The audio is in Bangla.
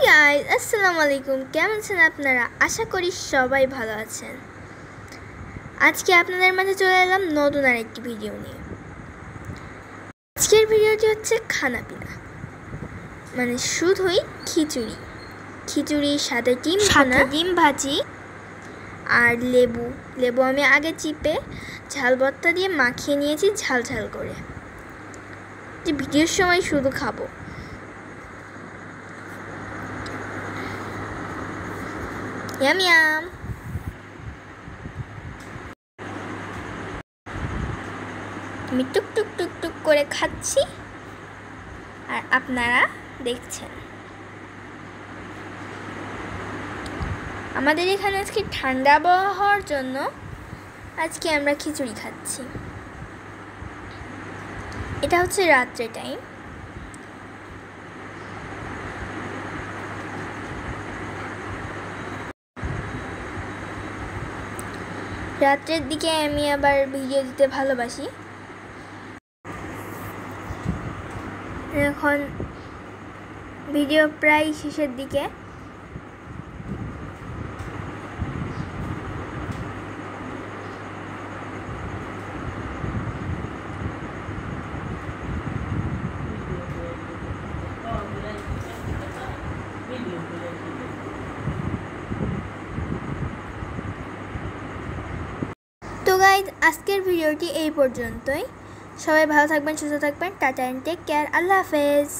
গাইস, আসসালামু আলাইকুম। কেমন আছেন আপনারা? আশা করি সবাই ভালো আছেন। আজকে আপনাদের মাঝে চলে এলাম নতুন আরেকটি ভিডিও নিয়ে। আজকের ভিডিওটি হচ্ছে খানাপিনা, মানে শুধুই খিচুড়ির সাথে ডিম ভাজি আর লেবু আমি আগে চিপে ঝাল ভর্তা দিয়ে মাখিয়ে নিয়েছি ঝাল ঝাল করে, যে ভিডিওর সময় শুধু খাবো। Yam yam. আমি টুক টুক টুক টুক করে খাচ্ছি আর আপনারা দেখছেন। আমাদের এখানে আজকে ঠান্ডা আবহাওয়া হওয়ার জন্য আজকে আমরা খিচুড়ি খাচ্ছি। এটা হচ্ছে রাত্রে টাইম। রাত্রের দিকে আমি আবার ভিডিও দিতে ভালোবাসি। এখন ভিডিও প্রায় শেষের দিকে। তো গাইজ, আজকের ভিডিওটি এই পর্যন্তই। সবাই ভালো থাকবেন, সুস্থ থাকবেন। Tata and take care. আল্লাহ হাফেজ।